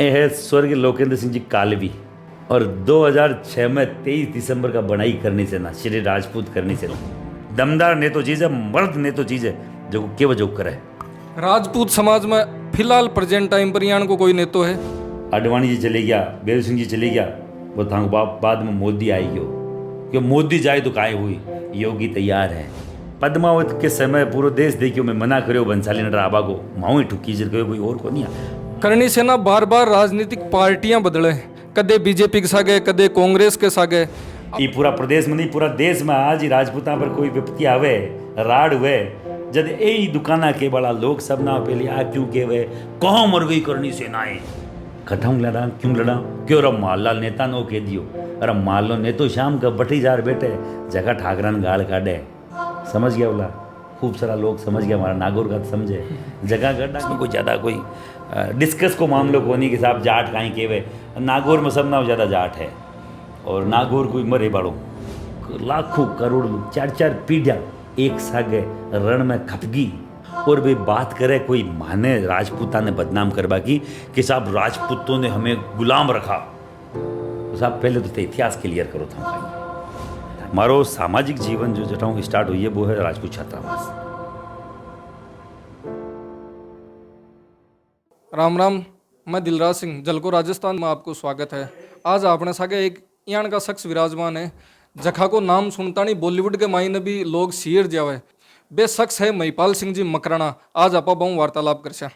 ये है स्वर्गीय लोकेंद्र सिंह जी कालवी और 2006 में 23 दिसंबर का बनाई करनी से ना श्री राजपूत करनी से दमदार ने तो चीज़ है, मर्द ने तो चीज़ है जो केवल जो करे। राजपूत समाज में फिलहाल प्रेजेंट टाइम पर यहाँ को कोई नेतो है? आडवाणी जी चले गया, बेरू सिंह जी चले गया, वो था बाद में मोदी आई गयो कि मोदी जाए तो काय हुई, योगी तैयार है। पद्मावत के समय पूरा देश देखियो मैं मना करो बंसाली नटर आबा को माऊ ही ठुकी जर कोई और को नहीं आ। करनी सेना बार बार राजनीतिक पार्टियां बदले, कदे बीजेपी के सागे कदे कांग्रेस के सागे। ये पूरा प्रदेश में नहीं पूरा देश में आज ही राजपूता पर कोई विपत्ति आवे राड हुए जब यही दुकाना के बड़ा लोग सब ना पहले आ क्यों के वे कहाँ मर गई करनी सेनाएं कठाऊं लड़ा क्यों रे माललाल नेता नो कह दियो अरे माल लो ने तो शाम का बटी जार बैठे जगह ठाकरान गाल काटे समझ गया बोला खूब सारा लोग समझ गया हमारा नागौर का समझे जगह गड्ढा में कोई ज़्यादा कोई डिस्कस को मामलों को नहीं कि साहब जाट कहीं के वे नागौर में सब ना ज़्यादा जाट है और नागौर कोई मरे बाड़ो लाखों करोड़ चार चार पीढ़ियाँ एक सागे रण में खपगी और भी बात करे कोई माने राजपूता ने बदनाम करवा की कि साहब राजपूतों ने हमें गुलाम रखा तो साहब पहले तो इतिहास क्लियर करो था मारो सामाजिक जीवन जो जटाऊँ स्टार्ट हुई है वो है राजपूत छात्रावास। राम राम, मैं दिलराज सिंह जलको राजस्थान में आपको स्वागत है। आज आपने सागे एक यहाँ का शख्स विराजमान है जखा को नाम सुनता नहीं बॉलीवुड के मायने भी लोग शेर जावे बे शख्स है महिपाल सिंह जी मकराना। आज आप बहु वार्तालाप कर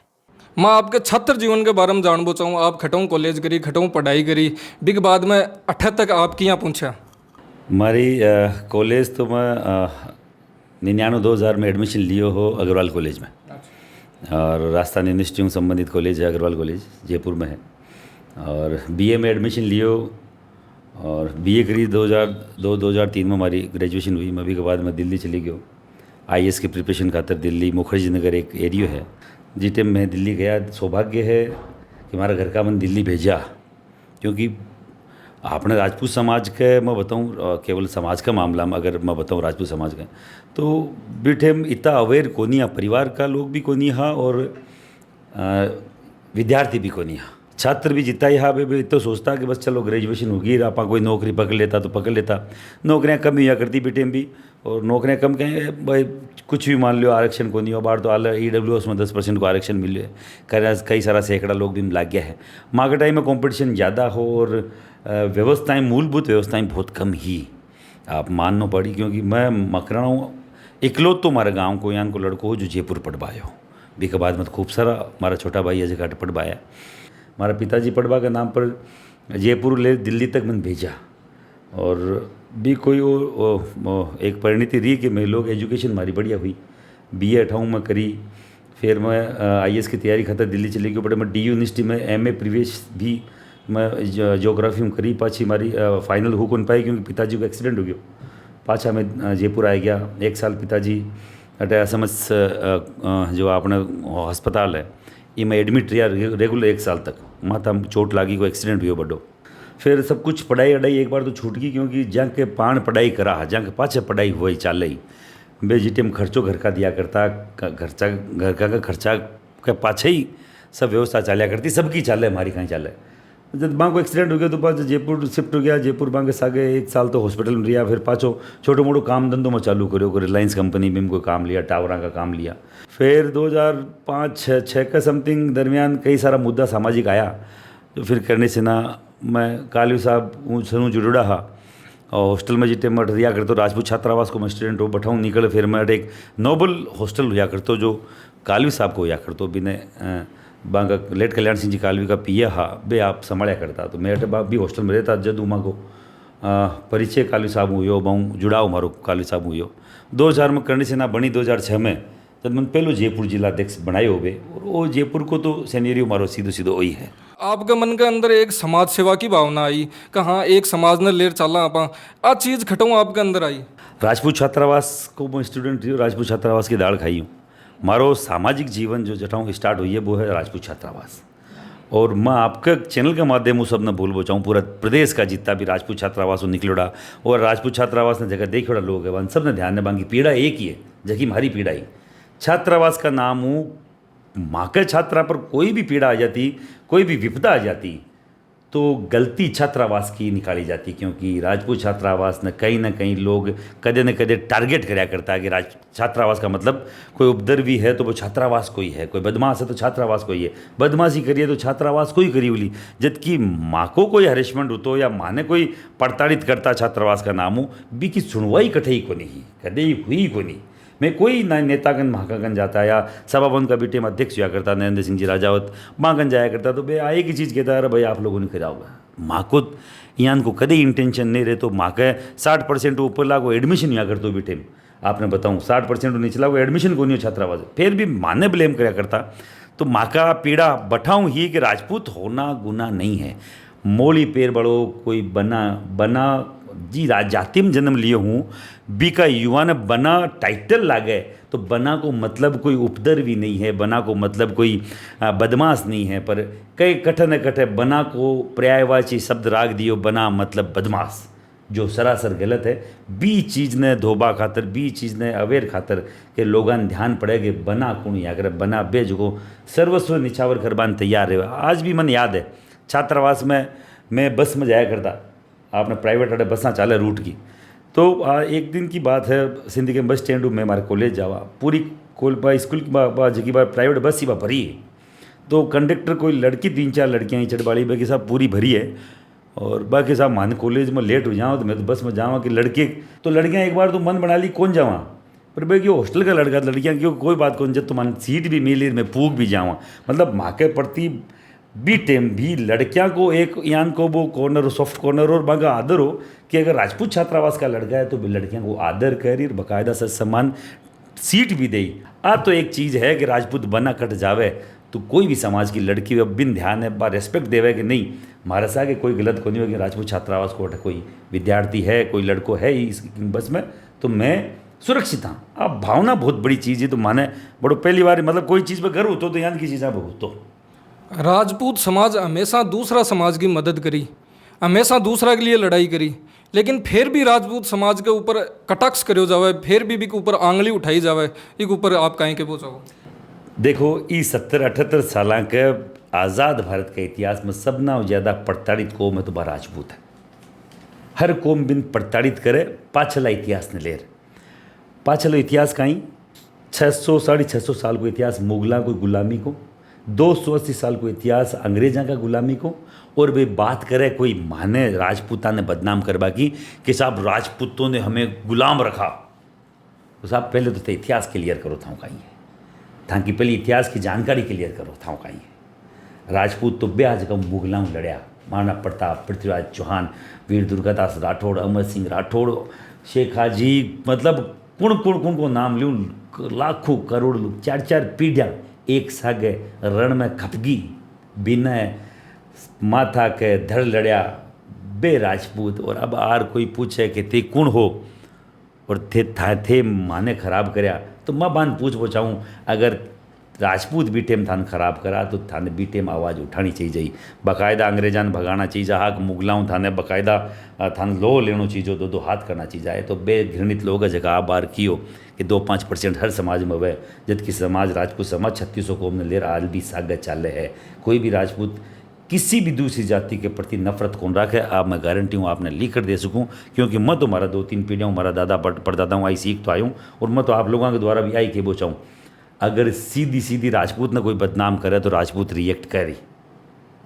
मैं आपके छात्र जीवन के बारे में जानना चाहूँ। आप खटाऊँ कॉलेज करी, खटाऊँ पढ़ाई करी, बिग बाद में 8 तक आपकी यहाँ पहुँचा? हमारी कॉलेज तो मैं 99-2000 में एडमिशन लियो हो अग्रवाल कॉलेज में और राजस्थान यूनिवर्सिटी में संबंधित कॉलेज है अग्रवाल कॉलेज जयपुर में है और बीए में एडमिशन लियो और बीए करी 2002-2003 में हमारी ग्रेजुएशन हुई। मैं अभी के बाद मैं दिल्ली चली गया आईएएस की प्रिपरेशन खातर। दिल्ली मुखर्जी नगर एक एरिया है जी टाइम मैं दिल्ली गया। सौभाग्य है कि हमारा घर का मन दिल्ली भेजा क्योंकि आपने राजपूत समाज के मैं बताऊँ केवल समाज का मामला में अगर मैं बताऊँ राजपूत समाज का तो बिठे इतना अवेयर को नहीं परिवार का लोग भी को नहीं हा और विद्यार्थी भी को नहीं हा छात्र भी जितना यहाँ भी तो सोचता कि बस चलो ग्रेजुएशन होगी आप कोई नौकरी पकड़ लेता तो पकड़ लेता। नौकरियाँ कम हुआ करती भी टाइम भी और नौकरियाँ कम कहें भाई कुछ भी मान लो आरक्षण को नहीं हो बार तो आल EWS में 10% को आरक्षण मिले है कई सारा सैकड़ा लोग भी लाग गया है। माँ के टाइम में कॉम्पिटिशन ज़्यादा हो और व्यवस्थाएँ मूलभूत व्यवस्थाएँ बहुत कम ही आप मानना पड़ी क्योंकि मैं मकराना हूँ इकलौत तो हमारे गाँव को यहाँ को लड़को हो जो जयपुर पढ़वाया हो भी के बाद में खूब सारा हमारा छोटा भाई अजय घाट पढ़वाया। हमारा पिताजी पढ़वा के नाम पर जयपुर ले दिल्ली तक मैंने भेजा और भी कोई एक परिणति रही कि मैं लोग एजुकेशन हमारी बढ़िया हुई। BA 98 में करी फिर मैं IAS की तैयारी खातर दिल्ली चली गई बट मैं DU यूनिवर्सिटी में MA प्रीवियस भी मैं ज्योग्राफी में करी पाछी हमारी फाइनल हो कौन पाई क्योंकि पिताजी को एक्सीडेंट हो गया। पाछा मैं जयपुर आ गया 1 साल पिताजी अटे असमझ जो अपने अस्पताल है ये मैं एडमिट रहा रेगुलर 1 साल तक माथा चोट लागी को एक्सीडेंट हुआ बड़ो। फिर सब कुछ पढ़ाई अढ़ाई एक बार तो छूट गई क्योंकि जहाँ के पान पढ़ाई करा जहाँ के पाछे पढ़ाई हुई चाल ही बे जी टाइम खर्चो घर का दिया करता घर का खर्चा के पाछे ही सब व्यवस्था चालिया करती सबकी चाले हमारी कहीं चाले। जब माँ को एक्सीडेंट हो गया तो पास जयपुर शिफ्ट हो गया। जयपुर माँ के सागे 1 साल तो हॉस्पिटल में रहा फिर पाछो छोटो मोटो काम धंधों में चालू करो रिलायंस कंपनी में कोई काम लिया टावरा का काम लिया। फिर 2005-6 का समथिंग दरमियान कई सारा मुद्दा सामाजिक आया तो फिर करने से ना मैं कालवी साहब सनू जुड़ा हा और हॉस्टल में जितने मट रिया करते राजपूत छात्रावास को मैं स्टूडेंट हो बैठाऊँ निकले फिर मैं एक नोबल हॉस्टल हुआ करते जो कालवी साहब को हुआ करते बिने बांगा लेट कल्याण सिंह जी कालवी का पिया हा बे आप संभाया करता तो मेरे बाप भी हॉस्टल में रहता जद उमा को परिचय कालवी साहब हुई बहु जुड़ाव मारो कालवी साहब हुई 2000 में करनी से ना बनी 2006 में जब मैंने पहलो जयपुर जिलाध्यक्ष बनाए हो और वो जयपुर को तो सीनियरियो मारो सीधो वही है। आपके मन के अंदर एक समाज सेवा की भावना आई कि हाँ एक समाज ने लेर चलना आप आ चीज़ खटाऊँ आपके अंदर आई। राजपूत छात्रावास को मैं स्टूडेंट थी राजपूत छात्रावास की दाल खाई हूँ। मारो सामाजिक जीवन जो जटाऊँ स्टार्ट हुई है वो है राजपूत छात्रावास और मैं आपके चैनल के माध्यम से सब ने बोल बचाऊँ पूरा प्रदेश का जितना भी राजपूत छात्रावास निकलोड़ा और राजपूत छात्रावास ने जगह देखोड़ा लोग है सब ने ध्यान ने बांगी पीड़ा एक ही है जबकि हमारी पीड़ा ही छात्रावास का नाम हूँ माँ के छात्रा पर कोई भी पीड़ा आ जाती, कोई भी विपदा आ जाती, तो गलती छात्रावास की निकाली जाती, क्योंकि राजपूत छात्रावास ने कहीं ना कहीं लोग कदे न कदे टारगेट कराया करता है कि छात्रावास का मतलब कोई उपद्रवी है तो वो छात्रावास कोई है, कोई बदमाश है तो छात्रावास कोई है, बदमाशी करिए तो छात्रावास कोई करी बोली। जबकि माँ को कोई हरेसमेंट होतो या माँ ने कोई प्रताड़ित करता छात्रावास का नाम हो, बी की सुनवाई कठई को नहीं, कदे हुई को नहीं। मैं कोई ना नेतागण महाकागण जाता या सभा भवन का भी टीम अध्यक्ष हुआ करता, नरेंद्र सिंह जी राजावत मागन जाया करता, तो बे आए की चीज़ कहता अरे भाई आप लोगों ने करा होगा। माँ को यहाँ को कदे इंटेंशन नहीं रहे, तो माँ के 60% ऊपर लागो एडमिशन हुआ करते भी टीम, आपने बताऊँ 60% निचला वो एडमिशन को नहीं हो छात्रावास, फिर भी माँ ने ब्लेम कराया करता। तो माँ का पीड़ा बठाऊँ ही कि राजपूत होना गुना नहीं है, मोली पेड़ बड़ो कोई बना जी जाति में जन्म लिए हूँ, बी का युवा ने बना टाइटल लागे, तो बना को मतलब कोई उपद्रवी नहीं है, बना को मतलब कोई बदमाश नहीं है, पर कई कठे न कठे बना को पर्यायवाची शब्द राग दियो, बना मतलब बदमाश, जो सरासर गलत है। बी चीज़ ने धोबा खातर, बी चीज़ ने अवेर खातर के लोगान ध्यान पड़े कि बना कौन या करे, बना बेज को सर्वस्व निछावर करवान तैयार है। आज भी मन याद है छात्रावास में मैं बस में जाया करता, आपने प्राइवेट वाले बसा चाले रूट की, तो एक दिन की बात है, सिंधी के बस स्टैंड में हमारे कॉलेज जावा, पूरी स्कूल की जगह प्राइवेट बस ही भरी है, तो कंडक्टर कोई लड़की 3-4 लड़कियाँ ही चढ़ बाड़ी, बाकी साहब पूरी भरी है, और बाकी साहब मान कॉलेज में लेट हो जाऊँ तो मैं तो बस में जावा कि लड़के, तो लड़कियाँ एक बार तो मन बना ली कौन जावा, पर भाई क्यों हॉस्टल का लड़का, लड़कियाँ क्यों कोई बात कौन, जब तो मान सीट भी मिली मैं पूग भी जावा, मतलब माँ के प्रति बी टेम भी लड़कियां को एक यान को वो कॉर्नर हो, सॉफ्ट कॉर्नर और बागा आदर हो कि अगर राजपूत छात्रावास का लड़का है तो लड़कियां को आदर करी, बाकायदा से सम्मान सीट भी दे। तो एक चीज़ है कि राजपूत बना कट जावे तो कोई भी समाज की लड़की बिन ध्यान है बा रेस्पेक्ट देवे कि नहीं हमारे साथ कोई गलत को नहीं हो कि राजपूत छात्रावास को कोई विद्यार्थी है, कोई लड़को है इस बस में, तो मैं सुरक्षित हाँ। अब भावना बहुत बड़ी चीज़ है, तो माने बड़ो पहली बार मतलब कोई चीज़ पर गर्व होतो तो यहाँ की चीज़ बहुत तो राजपूत समाज हमेशा दूसरा समाज की मदद करी, हमेशा दूसरा के लिए लड़ाई करी, लेकिन फिर भी राजपूत समाज के ऊपर कटाक्ष करो जावे, फिर भी के ऊपर आंगली उठाई जावे, एक ऊपर आप कहीं के पूछो। देखो ये 70-78 साल के आज़ाद भारत के इतिहास में सबना ज़्यादा प्रताड़ित कौम है तो राजपूत है। हर कौम बिन प्रताड़ित करे पाछला इतिहास ने लेर, पाछलो इतिहास कहीं 600-650 साल को इतिहास मुगलों को गुलामी को, 280 साल को इतिहास अंग्रेजा का गुलामी को, और वे बात करे कोई माने राजपूता ने बदनाम करवा की कि साहब राजपूतों ने हमें गुलाम रखा, तो साहब पहले तो इतिहास क्लियर करो था कहीं है, ताकि पहले इतिहास की जानकारी क्लियर करो था कहीं है। राजपूत तो बेहद का मुगलों लड़या, महाराणा प्रताप, पृथ्वीराज चौहान, वीर दुर्गादास राठौड़, अमर सिंह राठौड़, शेख हाजी, मतलब कुण को नाम लूँ, लाखों करोड़ लोग 4-4 पीढ़ियाँ एक सागे रण में खपगी बिना माथा के धड़ लड़या बे राजपूत। और अब आर कोई पूछे कि ते कौन हो और थे माने खराब करया, तो मैं बांध पूछ पहुँचाऊँ अगर राजपूत बी टेम थान खराब करा तो थाने बी टेम आवाज़ उठानी चाहिए, बाकायदा अंग्रेजान भगाना चाहिए, हाक मुगलाऊँ थाने बाकायदा थान लो लेनो चाहिए, दो हाथ करना चाहिए। तो बे घृणित लोग जगह आप बार कियो कि 2-5% हर समाज में हुए, जबकि समाज राजपूत समाज 3600 कौम ने लेर आज भी सागे चाले है। कोई भी राजपूत किसी भी दूसरी जाति के प्रति नफरत कौन रखे, आप मैं गारंटी हूँ आपने लिख कर दे सकूँ, क्योंकि मैं तो हमारा 2-3 पीढ़ियाँ हमारा दादा परदादा हूँ आई सीख तो आयूँ, और मैं तो आप लोगों के द्वारा भी आई के बोचाऊँ। अगर सीधी राजपूत ने कोई बदनाम करे तो राजपूत रिएक्ट करे,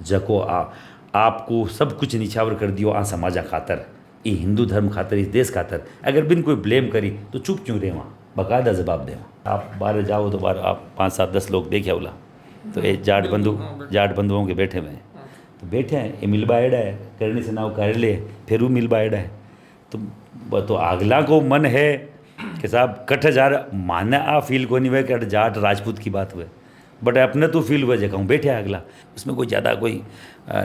जको आपको सब कुछ निछावर कर दियो आ समाजा खातर, ये हिंदू धर्म खातर, इस देश खातर, अगर बिन कोई ब्लेम करी तो चुप क्यों रहे, वहाँ बाकायदा जवाब दे। आप बाहर जाओ तो बाहर आप 5-7-10 लोग देखे बोला, तो ये जाट बंधुओं के बैठे हुए हैं, तो बैठे हैं ये मिलबा एड़ा है करने से नाव कर ले, फिर वो मिलबा एड़ा है, तो अगला को मन है कि साहब कट जार माने आ फील को नहीं हुए कि जाट राजपूत की बात हुए, बट अपने तो फील हुए जगह बैठे अगला, उसमें कोई ज़्यादा कोई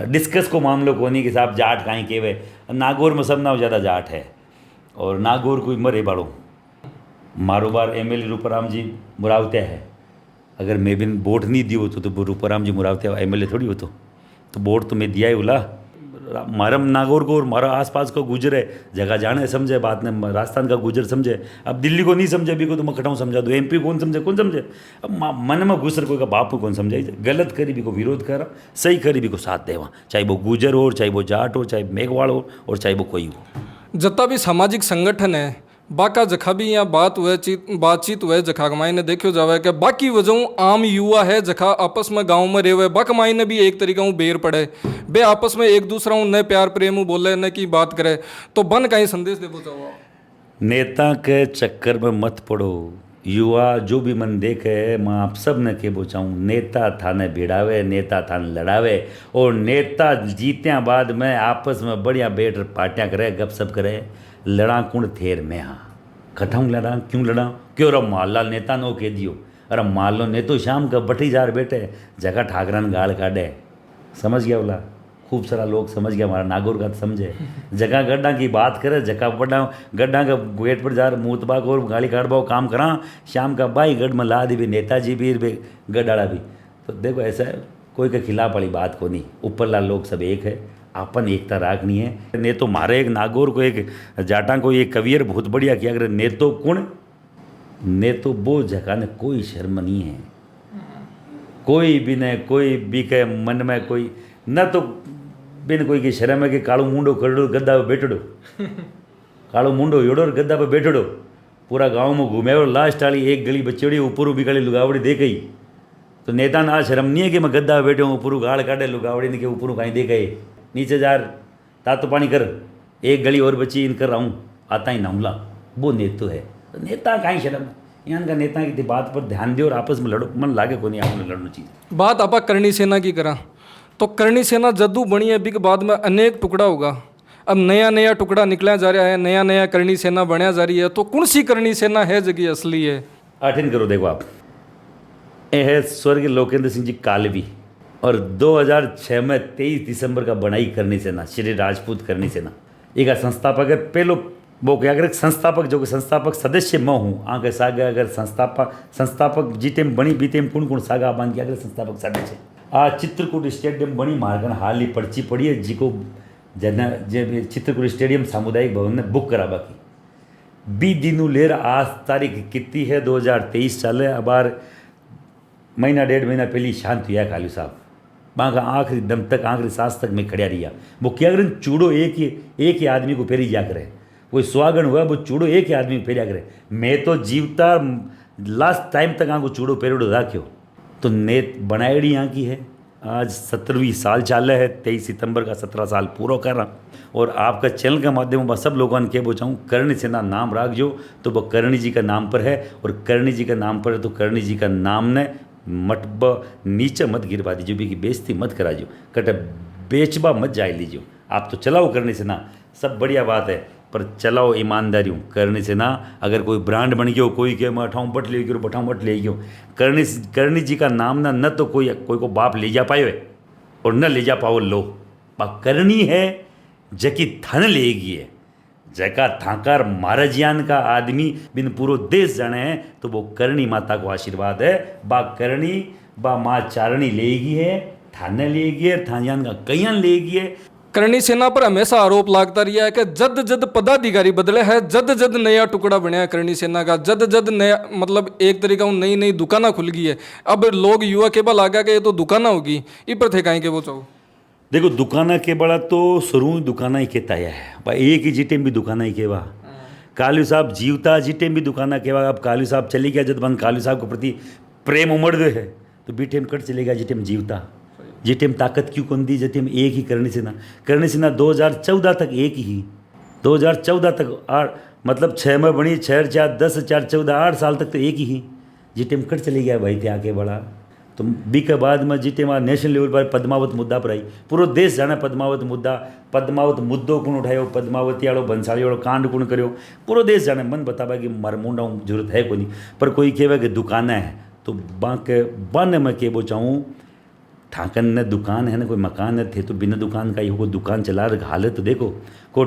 डिस्कस को मामलो को नहीं कि साहब जाट कहीं के वे। नागौर में सब ना ज़्यादा जाट है, और नागौर कोई मरे बाड़ो मारो बार MLA रूपाराम जी मुरावते है, अगर मैं बिन वोट नहीं दी होतो तो रूपाराम जी मुरावते MLA थोड़ी होतो, तो वोट तो मैं दिया ही बोला, मारम नागौर को और मारा आसपास को गुजर है जगह जाने समझे बात ने राजस्थान का गुजर समझे। अब दिल्ली को नहीं समझे भी को तो मैं खटाऊँ समझा दो, MP कौन समझे। अब मन में घुसर कोई का बाप को कौन समझाई, गलत करी भी को विरोध करा, सही करी भी को साथ देवा, चाहे वो गुजर हो, चाहे वो जाट हो, चाहे मेघवाड़ हो और चाहे वो कोई हो। जितना भी सामाजिक संगठन है बाका जखा भी यहाँ बातचीत हुए जखा के मायने देखो जावे कि बाकी वजह आम युवा है जखा आपस में गांव में रेवे बाक मायने भी एक तरीका बेर पड़े बे आपस में एक दूसरा न प्यार प्रेम बोले न की बात करे तो बन कहीं संदेश दे चाहो। नेता के चक्कर में मत पड़ो, युवा जो भी मन देखे मैं आप सब ने के बोचाऊँ, नेता थाने भिड़ावे, नेता थाने लड़ावे और नेता जीत्या बाद में आपस में बढ़िया बैठ पार्टियाँ करे, गपशप करे, लड़ा कुण थेर में हाँ खटाऊँ लड़ा क्यों लड़ा क्यों रो माला नेता नो कह दियो, अरे मान लो ने तो शाम का बटी जार बैठे जगह ठाकरन गाल काटे, समझ गया बोला खूब सारा लोग समझ गया, हमारा नागौर का समझे, जगह गड्ढा की बात करे जगह बड़ा गड्ढा का गेट पर जा मूतबा को और गाली काटबा काम करा, शाम का बाई गढ़ में ला दी भी नेताजी भी गड्ढाड़ा भी। तो देखो ऐसा है कोई के खिलाफ वाली बात को नहीं, ऊपरला लोग सब एक है, आपन एकता राखनी है। ने तो मारे एक नागौर को एक जाटा को ये कवियर बहुत बढ़िया किया, अगर ने तो कुण ने तो वो जगह ने कोई शर्म नहीं है, कोई भी ने कोई भी के मन में कोई न तो बिन कोई की शर्म है कि कालो मुंडो करड़ो गद्दा पे बैठड़ो कालो मुंडो योड़ो और गद्दा पे बैठड़ो, पूरा गांव में घूमे और लास्ट वाली एक गली बच्चोड़ी ऊपर भी काली लुगावड़ी दे गई, तो नेता ना शर्म नहीं है कि मैं गद्दा पे बैठे हूँ, ऊपर गाड़ काटे लुगावड़ी ने के ऊपर कहीं दे गए, नीचे जार तातो पानी कर, एक गली और बची इन कर रहा हूँ आता ही नामला, वो नेतो है। तो नेता कहीं शर्म यहाँ का नेता की बात पर ध्यान दे और आपस में लड़ो, मन लागे को नहीं आपने लड़ना चाहिए। बात आपा करणी सेना की करा तो करणी सेना जद्दू बनी है बिग बाद में अनेक टुकड़ा होगा, अब नया नया टुकड़ा निकला जा रहा है, नया नया करणी सेना बनया जा रही है, तो कौन सी करणी सेना है जगह असली है? आठिन करो देखो आप, ये है स्वर्गीय लोकेंद्र सिंह जी कालवी और 2006 में 23 दिसंबर का बनाई करणी सेना, श्री राजपूत करणी सेना, एक संस्थापक है पहलो वो क्या अगर संस्थापक जो कि संस्थापक सदस्य मैं हूँ आगे सागा अगर संस्थापक जी टेम बनी बी टेम कुण सागा बांध के अगर संस्थापक सदस्य आ चित्रकूट स्टेडियम बनी मारकन हाल ही पर्ची पड़ी है जिको जना जे चित्रकूट स्टेडियम सामुदायिक भवन ने बुक करा बाकी 20 दिनों लेर आज तारीख कितनी है 2023 चाले अबार महीना 1.5 महीना पहले शांत हुआ कालू साहब बांका आखिरी दम तक आखिरी सांस तक में खड़ा रहा, वो क्या करें चूड़ो एक ही आदमी को फेरी जा करे, कोई सुहागन हुआ वो चूड़ो एक ही आदमी को फेरिया करे, मैं तो जीवता लास्ट टाइम तक आँख चूड़ो पेरियोडो राख्यो, तो नेत बनाएड़ी यहाँ की है, आज 17वीं साल चाल है, 23 सितंबर का 17 साल पूरा कर रहा, और आपका चैनल के माध्यम पर सब लोगों ने क्या बोचाऊँ करणी सेना नाम राख जो तो वो करणी जी का नाम पर है, और करणी जी का नाम पर है तो करणी जी का नाम ने मटब नीचे मत गिरवा दीजिए भी की बेइज्जती मत करा जो कट बेचबा मत जाए लीजिए, आप तो चलाओ करणी सेना सब बढ़िया बात है पर चलाओ ईमानदारी हूँ करणी सेना। अगर कोई ब्रांड बन गयो कोई के मैं अठाऊँ बट ले गयो बठाऊँ बट ले गयो, करणी जी का नाम ना न तो कोई को बाप ले जा पाए और न ले जा पाओ लो, करणी है जकी थन लेगी है जका थाकार महाराजियान का आदमी बिन पूरो देश जाने है तो वो करणी माता को आशीर्वाद है, बा करणी बा माँ चारणी लेगी है थाने लेगी है थानियान का कईयान लेगी है। करणी सेना पर हमेशा आरोप लागता रहा है कि जद जद पदाधिकारी बदले है जद जद नया टुकड़ा बनया करणी सेना का, जद जद नया मतलब एक तरीका नई नई दुकाना खुल गई है, अब लोग युवा केवल आ गया कि ये तो दुकाना होगी ये पर थे कहीं के वो चाहो देखो दुकाना के बड़ा तो शुरू दुकाना ही कहता है भाई एक ही जीटेम भी दुकाना ही केवा, कालू साहब जीवता जीटेम भी दुकाना केवा, अब कालू साहब चली गया जब बन कालू साहब के प्रति प्रेम उमड़ गए है तो बीटेम कट चलेगा जीटेम जीवता, जीटेम ताकत क्यों कौन दी जीटेम एक ही करणी सेना 2014 तक एक ही 2014 तक 8 मतलब 6 में बनी 6 4 10 4 14 8 साल तक तो एक ही जीटेम कट चली गया भाई थे आके बड़ा, तो बी के बाद में जीटे में नेशनल लेवल पर पद्मावत मुद्दा पर आई, पूरा देश जाने पद्मावत मुद्दों कौन उठायो, पद्मावती वालों बंसाली वालों कांड कौन करो, पूरा देश जाने मन बतावा कि मार मुंडा जरूरत है कोई नहीं, पर कोई कहे कि दुकान है तो बाके बन में के वो चाहूँ ठाकन ने दुकान है ना कोई मकान है थे तो बिना दुकान का ही दुकान चला रहा हालत तो देखो को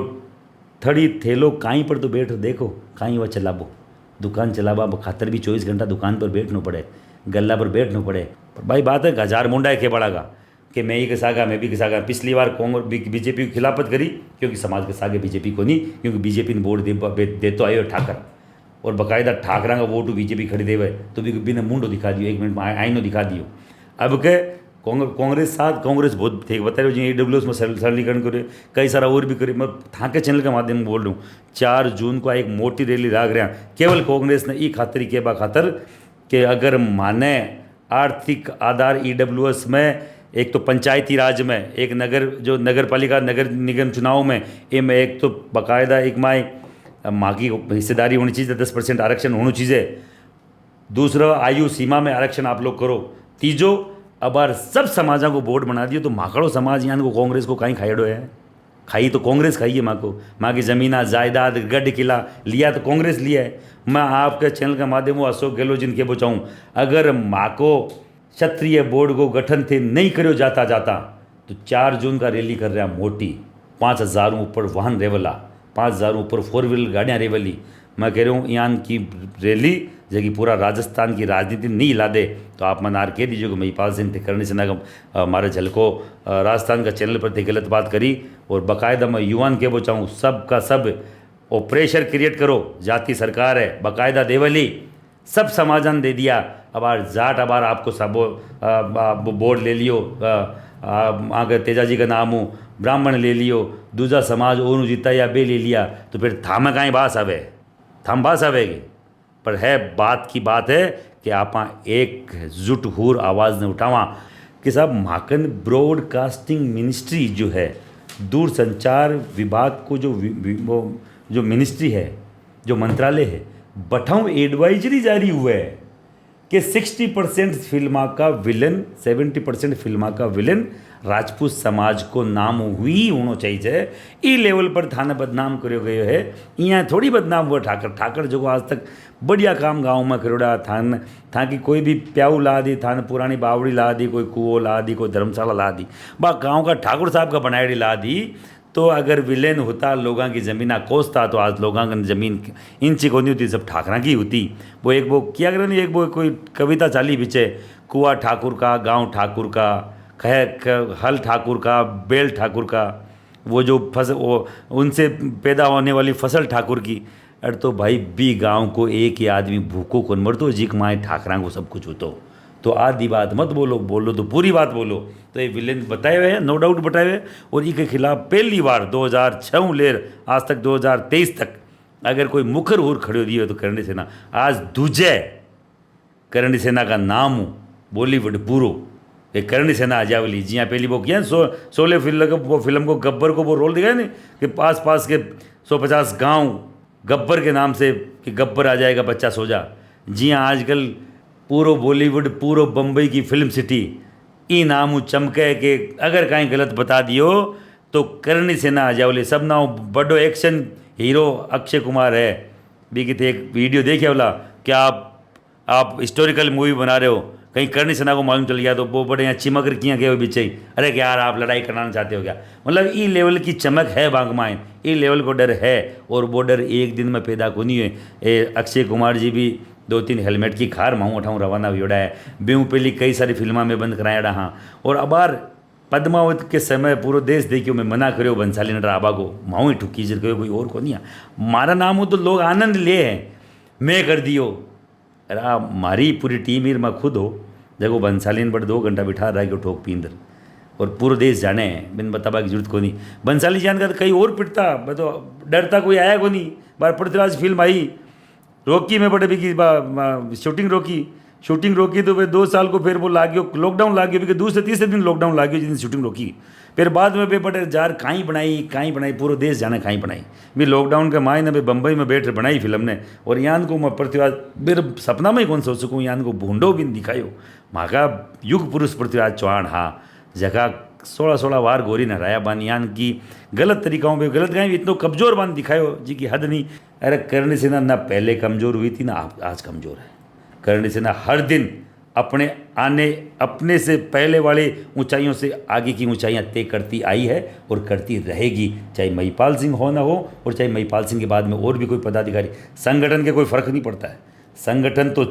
थड़ी थेलो काहीं पर तो बैठ देखो काहीं वह चलाबो दुकान चलाबा खातर भी 24 घंटा दुकान पर बैठना पड़े गल्ला पर बैठना पड़े, पर भाई बात है 1000 मुंडा है के बड़ा का कि मैं ही के सागा मैं भी के सागा। पिछली बार कांग्रेस बीजेपी की खिलाफत करी क्योंकि समाज के सागे बीजेपी को नहीं, क्योंकि बीजेपी ने वोट दे तो आयो ठाकर और बाकायदा ठाकरा का वोट बीजेपी खड़ी देवे तो भी बिना मुंडो दिखा दियो, 1 मिनट में आईनो दिखा दियो। अब के कांग्रेस साथ कांग्रेस बहुत थे बता रहे हो जी AWS में सरलीकरण करे, कई सारा और भी करे। मैं थाके चैनल के माध्यम में बोल रहा हूँ 4 जून को एक मोटी रैली राग रहा केवल कांग्रेस ने ई खातिर के बा खातर कि अगर माने आर्थिक आधार EWS में एक तो पंचायती राज में एक नगर पालिका नगर निगम चुनाव में इनमें एक तो बाकायदा एक माई माँ की हिस्सेदारी होनी चाहिए, 10% आरक्षण होना चाहिए। दूसरा आयु सीमा में आरक्षण आप लोग करो। तीजो अब बार सब समाजा को बोर्ड बना दियो तो माकड़ो समाज यहाँ को कांग्रेस को कहीं खाइड़ो है, खाई तो कांग्रेस खाई है। माँ को माँ की ज़मीना जायदाद गढ़ किला लिया तो कांग्रेस लिया है। मैं आपके चैनल के माध्यम से अशोक गहलोत जिनके बचाऊँ, अगर माँ को क्षत्रिय बोर्ड को गठन थे नहीं करो जाता तो 4 जून का रैली कर रहा मोटी, 5000 ऊपर वाहन रेवला, 5000 ऊपर 4 व्हीलर गाड़ियाँ रेवली। मैं कह रहा हूँ यहाँ की रैली जबकि पूरा राजस्थान की राजनीति नहीं हिला दे तो आप मनार कह दीजिए कि महिपाल सिंह थे करने से ना हमारे झलको राजस्थान का चैनल पर थे गलत बात करी। और बाकायदा मैं युवान के बचाऊँ सब का सब और प्रेशर क्रिएट करो, जाति सरकार है बाकायदा देवली सब समाधान दे दिया। अब आर जाट अब आपको सब बोर्ड ले लियो, आगे तेजाजी का नाम हो ब्राह्मण ले लियो, दूजा समाज ओनू जीता या बे ले लिया तो फिर थाम कहीं बास आवे, थाम बास आवेगी। पर है बात की बात है कि आप एक जुट हुर आवाज़ ने उठावा कि साहब माकन ब्रॉडकास्टिंग मिनिस्ट्री जो है दूरसंचार विभाग को जो मिनिस्ट्री है जो मंत्रालय है बठाऊ एडवाइजरी जारी हुआ है कि 60% फिल्मा का विलन 70% फिल्मा का विलन राजपूत समाज को नाम हुई होना चाहिए। ई लेवल पर थाने बदनाम करो गयो है, यहाँ थोड़ी बदनाम हुआ ठाकर जो आज तक बढ़िया काम गाँव में करोड़ा था कि कोई भी प्याऊ ला दी, थाने पुरानी बावड़ी ला दी, कोई कुओं ला दी, कोई धर्मशाला ला दी, बा गाँव का ठाकुर साहब का बनाड़ी ला दी। तो अगर विलेन होता लोगों की ज़मीन कोसता तो आज लोगों की ज़मीन इंची को नहीं होती, सब ठाकरा की होती। वो किया करे नहीं, एक वो कोई कविता चाली पीछे कुआ ठाकुर का, गांव ठाकुर का, हल ठाकुर का, बेल ठाकुर का, वो जो फसल वो उनसे पैदा होने वाली फसल ठाकुर की। अरे तो भाई बी गांव को एक ही आदमी भूखों को मर दो जिक माए ठाकरा को सब कुछ होतो तो आधी बात मत बोलो तो पूरी बात बोलो। तो ये विलेन बताए हुए हैं, नो डाउट बताए हुए, और इनके खिलाफ पहली बार 2006 लेर आज तक 2023 तक अगर कोई मुखर होर खड़े दिए तो करणी सेना आज दूजे करणी सेना का नाम हो बॉलीवुड पूरो ये करणी सेना आजावली जी। पहली वो किया शोले फिल्म को गब्बर को वो रोल दिखाया नहीं कि पास के 150 गांव गब्बर के नाम से कि गब्बर आ जाएगा बच्चा सो जा। जी हाँ आजकल पूरो बॉलीवुड पूरो बम्बई की फिल्म सिटी ई नाम चमके कि अगर कहीं गलत बता दियो तो करणी सेना आ जाओले। सब ना बड़ो एक्शन हीरो अक्षय कुमार है भी कि एक वीडियो देखे बोला कि आप हिस्टोरिकल मूवी बना रहे हो, कहीं करणी सेना को मालूम चल गया तो वो बड़े यहाँ चिमक किया गए पीछे ही, अरे क्या यार आप लड़ाई कराना चाहते हो क्या। मतलब ई लेवल की चमक है बागमाइन, ई लेवल को डर है और वो डर एक दिन में पैदा को नहीं है। अक्षय कुमार जी भी 2-3 हेलमेट की खार माऊँ उठाऊँ रवाना हुआ है, बेहू पहली कई सारी फिल्मा में बंद कराया हाँ। और अबार पद्मावत के समय पूरा देश देखियो मैं मना करो बंसाली नटर आबा को माऊँ ही ठुकी जर कहो कोई और को नहीं मारा नाम हो तो लोग आनंद ले हैं मैं कर दियो। अरे मारी पूरी टीम हीर मैं खुद हो देखो बंसालीन बट 2 घंटा बिठा रहा है कि ठोक पींदर और पूरा देश जाने बिन बताबा की जरूरत को नहीं। बंसाली जान का तो कहीं और पिटता मैं तो डरता कोई आया को नहीं। बार पृथ्वीराज फिल्म आई रोकी में बड़े भी की शूटिंग रोकी तो फिर 2 साल को फिर वो लागो लॉकडाउन लाग गया, दूसरे तीसरे दिन लॉकडाउन लाग गया जिन शूटिंग रोकी। फिर बाद में भी बड़े जार कहीं बनाई पूरा देश जाने कहीं बनाई भी लॉकडाउन के मायने में बम्बई में बैठ बनाई फिल्म ने। और यान को मैं पृथ्वीराज मेरे सपना में ही कौन सोच सकूँ यान को भूडो भी दिखायो माँ युग पुरुष पृथ्वीराज चौहान हाँ जगह 16 बार गोरी नहराया बान यान की गलत तरीकाओं पे गलत गाय इतना कमज़ोर बान दिखायो जी की हद नहीं। अरे करणी सेना ना पहले कमज़ोर हुई थी ना आज कमज़ोर है। करणी सेना हर दिन अपने से पहले वाले ऊंचाइयों से आगे की ऊंचाइयां तय करती आई है और करती रहेगी, चाहे महिपाल सिंह हो ना हो और चाहे महिपाल सिंह के बाद में और भी कोई पदाधिकारी। संगठन के कोई फ़र्क नहीं पड़ता है, संगठन तो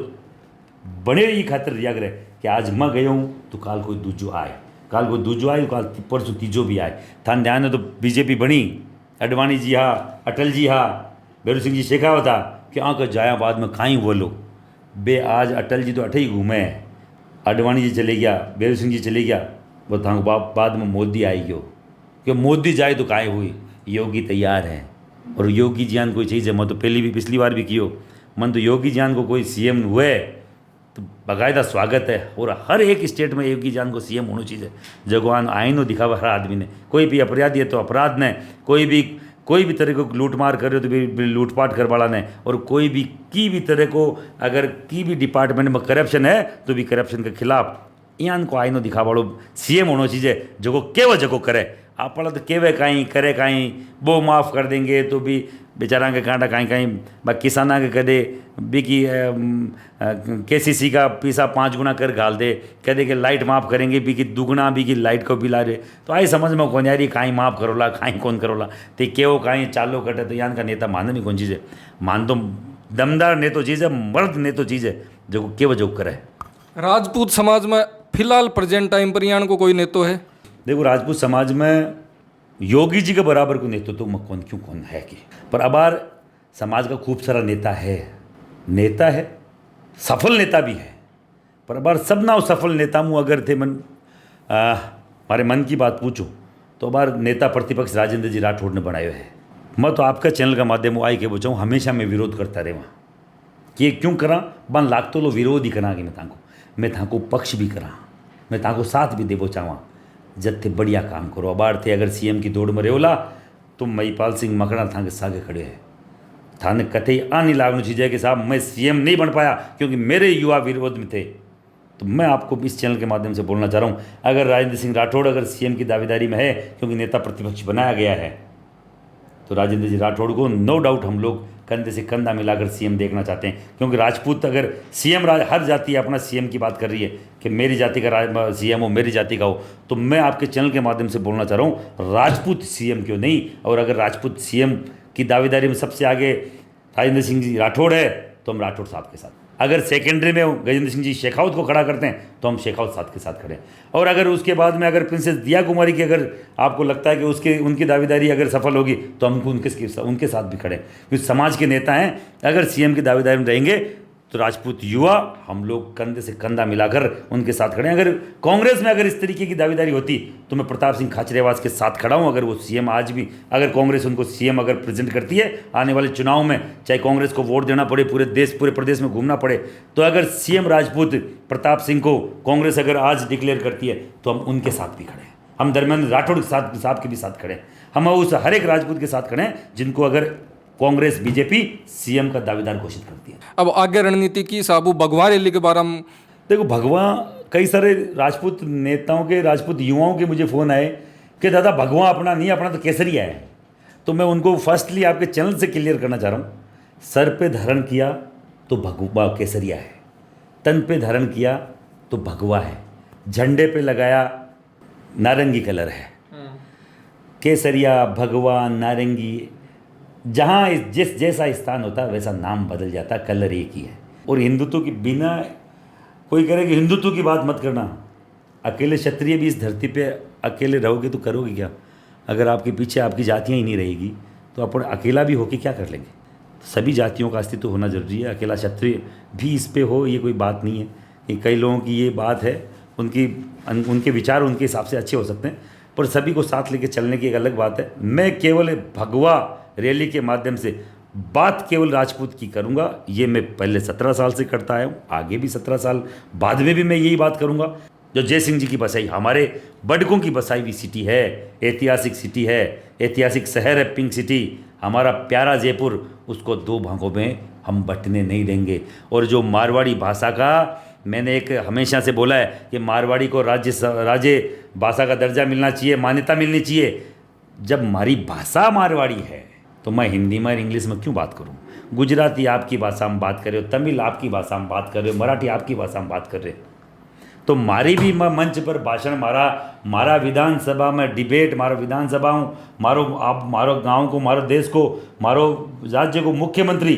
बने ही खातिर रिया करे कि आज मैं गया हूँ तो काल कोई दूजो आए। काल को दूजो आए काल परसों तीजो भी आए थान ध्यान है तो बीजेपी बनी अडवाणी जी हा अटल जी हा भैरू सिंह जी शेखावत था कि आँख जाया बाद में खाई वो लोग बे आज अटल जी तो अठे ही घूमे हैं अडवाणी जी चले गया भैरू सिंह जी चले गया वो था बाद में मोदी आई गयो कि मोदी जाए तो काहे हुई योगी तैयार है और योगी जान कोई चीज़ है मैं तो पहली भी पिछली बार भी कियो मन तो योगी जान को कोई सीएम हुए तो बाकायदा स्वागत है और हर एक स्टेट में योगी जान को सीएम होना चाहिए जगवान आईनो दिखावा हर आदमी ने कोई भी अपराधी है तो अपराध ने कोई भी तरह को लूटमार कर रहे हो तो भी लूटपाट कर वाला ने और कोई भी की भी तरह को अगर की भी डिपार्टमेंट में करप्शन है तो भी करप्शन के खिलाफ यान को आईनो दिखा वालों सीएम होना चाहिए जो केव जगो करे आप तो केवे कहीं करे कहीं वो माफ़ कर देंगे तो भी बेचारा के कांटा कहीं कहीं किसाना के कदे भी की केसीसी का पैसा 5 गुना कर घाल दे कदे के लाइट माफ़ करेंगे भी की दुगना भी की लाइट को बिला रहे तो आई समझ में कौन यारी कहीं माफ़ करोला कहीं कौन करोला ते केवो कहीं चालो कटे तो यान का नेता मान नहीं कौन चीज़ है मान तो दमदार नेतो चीज़ है मर्द नेतो चीज़ है जो केव जो करे। राजपूत समाज में फिलहाल प्रेजेंट टाइम पर यान को कोई नेतो है? देखो राजपूत समाज में योगी जी के बराबर को नेतृत्व तो कौन क्यों कौन है कि पर अबार समाज का खूब सारा नेता है सफल नेता भी है पर अबार सब ना सफल नेता मुँह अगर थे हमारे मन की बात पूछो तो अबार नेता प्रतिपक्ष राजेंद्र जी राठौड़ ने बनायो है। मैं तो आपका चैनल का माध्यम आई के पूछाऊँ हमेशा मैं विरोध करता रहे वहाँ कि क्यों करा बन लागतो लो विरोध ही करा कि मैं ताको पक्ष भी करा मैं ताको साथ भी देवो चाहवा जब थे बढ़िया काम करो अबार थे अगर सीएम की दौड़ में रेवला तो महिपाल सिंह मकड़ा था के सागे खड़े है थाने कथे आ नहीं लागू चीज़ कि साहब मैं सीएम नहीं बन पाया क्योंकि मेरे युवा विरोध में थे। तो मैं आपको इस चैनल के माध्यम से बोलना चाह रहा हूँ अगर राजेंद्र सिंह राठौड़ अगर सीएम की दावेदारी में है क्योंकि नेता प्रतिपक्ष बनाया गया है तो राजेंद्र जी राठौड़ को नो डाउट हम लोग कंधे से कंधा मिलाकर सीएम देखना चाहते हैं क्योंकि राजपूत अगर सीएम हर जाति अपना सीएम की बात कर रही है कि मेरी जाति का सीएम हो मेरी जाति का हो तो मैं आपके चैनल के माध्यम से बोलना चाह रहा हूँ राजपूत सीएम क्यों नहीं। और अगर राजपूत सीएम की दावेदारी में सबसे आगे राजेंद्र सिंह जी राठौड़ है तो हम राठौड़ साहब के साथ, अगर सेकेंडरी में गजेंद्र सिंह जी शेखावत को खड़ा करते हैं तो हम शेखावत साहब के साथ खड़े हैं। और अगर उसके बाद में अगर प्रिंसेस दिया कुमारी की अगर आपको लगता है कि उनकी दावेदारी अगर सफल होगी तो हम उनके साथ भी खड़े हैं क्योंकि समाज के नेता हैं। अगर सीएम की दावेदारी में रहेंगे तो राजपूत युवा हम लोग कंधे से कंधा मिलाकर उनके साथ खड़े हैं। अगर कांग्रेस में अगर इस तरीके की दावेदारी होती तो मैं प्रताप सिंह खाचरियावास के साथ खड़ा हूं। अगर वो सीएम आज भी अगर कांग्रेस उनको सीएम अगर प्रेजेंट करती है आने वाले चुनाव में चाहे कांग्रेस को वोट देना पड़े पूरे प्रदेश में घूमना पड़े तो अगर सीएम राजपूत प्रताप सिंह को कांग्रेस अगर आज डिक्लेयर करती है तो हम उनके साथ भी खड़े हैं। हम धर्मेंद्र राठौड़ साहब के भी साथ खड़े हैं। हम उस हर एक राजपूत के साथ खड़े हैं जिनको अगर कांग्रेस बीजेपी सीएम का दावेदार घोषित करती है। अब आगे रणनीति की साबू भगवा रैली के बारे में देखो भगवा कई सारे राजपूत नेताओं के राजपूत युवाओं के मुझे फ़ोन आए कि दादा भगवा अपना नहीं अपना तो केसरिया है। तो मैं उनको फर्स्टली आपके चैनल से क्लियर करना चाह रहा हूँ सर पे धारण किया तो भगवा केसरिया है, तन पे धारण किया तो भगवा है, झंडे पे लगाया नारंगी कलर है। केसरिया भगवा नारंगी जहाँ जैसा स्थान होता है वैसा नाम बदल जाता, कलर एक ही है। और हिंदुत्व की बिना कोई करे कि हिंदुत्व की बात मत करना, अकेले क्षत्रिय भी इस धरती पे अकेले रहोगे तो करोगे क्या? अगर आपके पीछे आपकी जातियाँ ही नहीं रहेगी तो अपन अकेला भी होके क्या कर लेंगे? सभी जातियों का अस्तित्व होना जरूरी है। अकेला क्षत्रिय भी इस पे हो ये कोई बात नहीं है। कि कई लोगों की ये बात है, उनके विचार उनके हिसाब से अच्छे हो सकते हैं पर सभी को साथ लेके चलने की एक अलग बात है। मैं केवल भगवा रैली के माध्यम से बात केवल राजपूत की करूंगा। ये मैं पहले 17 साल से करता आया हूँ, आगे भी 17 साल बाद में भी मैं यही बात करूंगा। जो जय सिंह जी की बसाई हमारे बड़कों की बसाई हुई सिटी है, ऐतिहासिक सिटी है, ऐतिहासिक शहर है पिंक सिटी, हमारा प्यारा जयपुर, उसको 2 भागों में हम बंटने नहीं देंगे। और जो मारवाड़ी भाषा का मैंने एक हमेशा से बोला है कि मारवाड़ी को राज्य भाषा का दर्जा मिलना चाहिए, मान्यता मिलनी चाहिए। जब हमारी भाषा मारवाड़ी है तो मैं हिंदी में और इंग्लिश में क्यों बात करूं? गुजराती आपकी भाषा में बात कर रहे हो, तमिल आपकी भाषा में बात कर रहे हो, मराठी आपकी भाषा में बात कर रहे हो, तो मारी भी मंच पर भाषण मारा विधानसभा में डिबेट, मारो विधानसभा मारो गांव को, मारो देश को, मारो राज्य को मुख्यमंत्री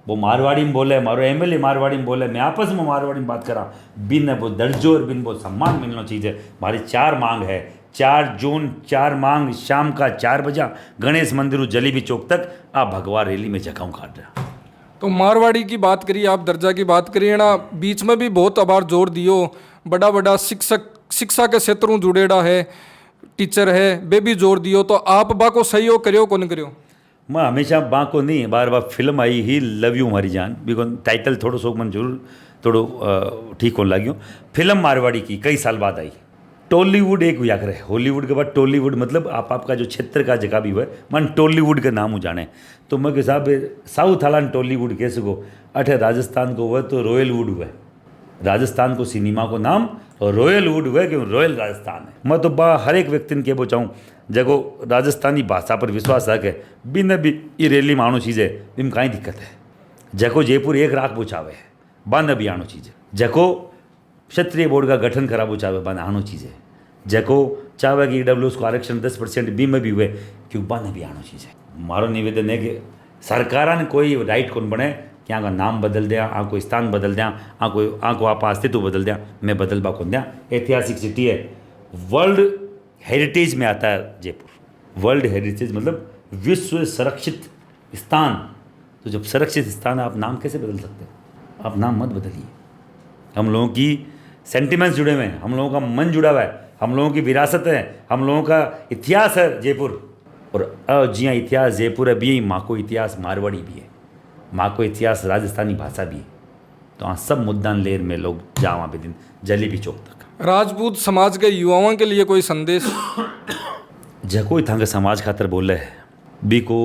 वो मारवाड़ी में बोले, मारो एमएलए मारवाड़ी में बोले, मैं आपस में मारवाड़ी में बात करा। बिन वो दर्जो और बिन वो सम्मान मिलना चाहिए। हमारी 4 मांग है। 4 जून 4 मांग, शाम का 4 बजा गणेश मंदिर जलेबी चौक तक आ भगवा रैली में जगह काट रहा। तो मारवाड़ी की बात करिए, आप दर्जा की बात करिए ना, बीच में भी बहुत अबार जोर दियो, बड़ा बड़ा शिक्षा के क्षेत्रों जुड़ेड़ा है, टीचर है, वे भी जोर दियो। तो आप बा को सहयोग करियो कौन करियो? मैं हमेशा बाको नहीं, बार बार फिल्म आई ही लव यू हमारी जान, बिकॉज टाइटल थोड़ो सो मन जरूर थोड़ो ठीक होने लगियो। फिल्म मारवाड़ी की कई साल बाद आई। टॉलीवुड एक हुआ करे, हॉलीवुड के बाद टॉलीवुड, मतलब आपका जो क्षेत्र का जगह भी हुआ मन टॉलीवुड के नाम हो जाने। तो मैं के साहब साउथ वाला टॉलीवुड कह सको, अठे राजस्थान को हुआ तो रॉयलवुड हुआ। राजस्थान को सिनेमा को नाम और रॉयलवुड हुआ, क्यों रॉयल राजस्थान है। मैं तो बा हर एक व्यक्ति ने कह चाहूँ जगो राजस्थानी भाषा पर विश्वास रखे, बिन भी ये रैली में आनो चीज़ है, इनमें कहीं दिक्कत है। जको जयपुर 1 लाख पूछावे बंद भी आनो चीज़ है। जको क्षत्रिय बोर्ड का गठन करा पूछावे बंद आनो चीज़ है। जको चाहे कि ईडब्ल्यूएस को आरक्षण 10% बी में भी हुए, क्यों बंद भी आनो चीज़ है। मारो निवेदन है कि सरकार ने कोई राइट कौन बने कि यहाँ का नाम बदल दिया, यहाँ कोई स्थान बदल दिया, यहाँ को आप अस्तित्व बदल दिया, मैं बदलबा कौन दिया। ऐतिहासिक सिटी है, वर्ल्ड हेरिटेज में आता है जयपुर। वर्ल्ड हेरिटेज मतलब विश्व संरक्षित स्थान। तो जब संरक्षित स्थान है, आप नाम कैसे बदल सकते हो? आप नाम मत बदलिए। हम लोगों की सेंटिमेंट्स जुड़े हुए हैं, हम लोगों का मन जुड़ा हुआ है, हम लोगों की विरासत है, हम लोगों का इतिहास है जयपुर। और जिया इतिहास जयपुर है भी, माँ को इतिहास मारवाड़ी भी है, माँ को इतिहास राजस्थानी भाषा भी है। तो हाँ सब मुद्दान लेर में लोग जावा पे दिन जलेबी चौक तक। राजपूत समाज के युवाओं के लिए कोई संदेश? जको थांगे समाज खातर बोले बी को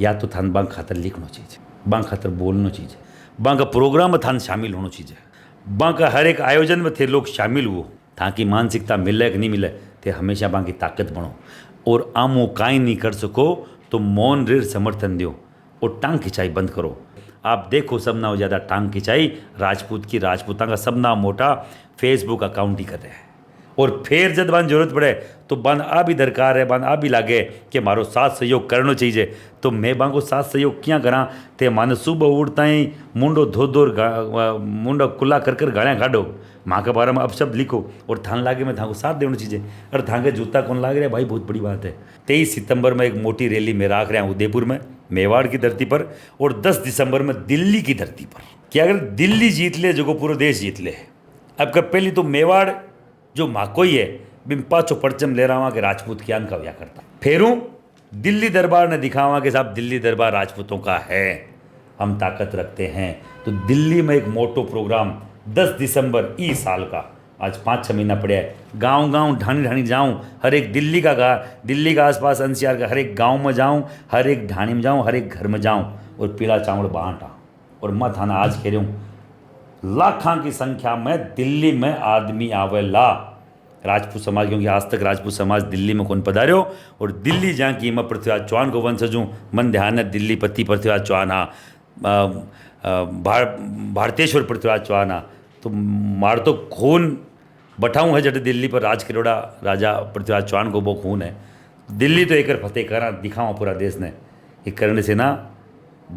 या तो थान बांग खातर लिखना चाहिए, बांग खातर बोलना चाहिए, बांग का प्रोग्राम में थान शामिल होना चाहिए, बांग का हर एक आयोजन में थे लोग शामिल हुओ, ताकि मानसिकता मिले कि नहीं मिले थे हमेशा बांग की ताकत बनो। और आमो काई नहीं कर सको तो मौन ऋण समर्थन दो और टांग खिंचाई बंद करो। आप देखो सबना ज़्यादा टांग खिंचाई राजपूत की, राजपूता का सबना मोटा फेसबुक अकाउंट ही कर रहे हैं। और फिर जब बन जरूरत पड़े तो बन आ भी दरकार है, बन आ भी लागे कि मारो साथ सहयोग करना चाहिए। तो मैं बांग को साथ सहयोग क्या करा ते माने सुबह उठता ही मुंडो धो मुंडो कुल्ला कर गालियाँ काटो, माँ के बारे में अब शब्द लिखो और थान लागे में थाको साथ देना चाहिए। और थाके जूता कौन लाग रहा है भाई, बहुत बड़ी बात है। 23 सितंबर में एक मोटी रैली में राख रहे हैं उदयपुर में, मेवाड़ की धरती पर, और 10 दिसंबर में दिल्ली की धरती पर। कि अगर दिल्ली जीत ले जो पूरा देश जीत ले। अब कब पहली तो मेवाड़ जो माकोई है बिन पाछो परचम ले रहा वहाँ के राजपूत ज्ञान का व्या करता, फेरूं दिल्ली दरबार ने दिखावा कि साहब दिल्ली दरबार राजपूतों का है, हम ताकत रखते हैं। तो दिल्ली में एक मोटो प्रोग्राम 10 दिसंबर ई साल का, आज 5-6 महीना पड़े है, गांव ढाणी ढाणी जाऊँ, हर एक दिल्ली का आसपास NCR का हर एक गांव में जाऊँ, हर एक ढाणी में जाऊँ, हर एक घर में जाऊँ और पीला चावल बांटा। और मैं थाना आज कह रहा हूँ लाखों की संख्या में दिल्ली में आदमी आवेला राजपूत समाज, क्योंकि आज तक राजपूत समाज दिल्ली में कौन पधार्यो। और दिल्ली जहाँ की मैं पृथ्वीराज चौहान को वंशज हूँ, मन ध्यान है दिल्ली पति पृथ्वीराज चौहान हा, भारतेश्वर पृथ्वीराज चौहान हा। तो मार तो खून बठाऊँ है जब दिल्ली पर राज करोड़ा राजा पृथ्वीराज चौहान को वो खून है। दिल्ली तो एक फतेह करा दिखावा पूरा देश ने, एक करने से ना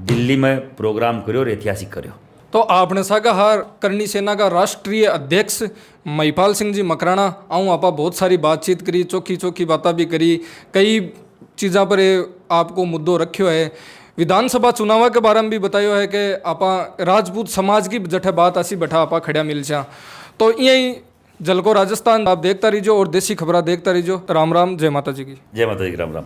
दिल्ली में प्रोग्राम करो और ऐतिहासिक करो। तो आपने शाकाहार करनी सेना का राष्ट्रीय अध्यक्ष महिपाल सिंह जी मकराना आऊँ आपा बहुत सारी बातचीत करी, चौखी बातें भी करी, कई चीज़ों पर आपको मुद्दों रखियो है। विधानसभा चुनाव के बारे में भी बतायो है कि आपा राजपूत समाज की जठे बात ऐसी बैठा आपा खड़ा मिल जा। तो यही जलको राजस्थान आप देखता रहिजो और देसी खबरा देखता रहिजो। राम राम, जय माता जी की। जय माता जी की, राम राम।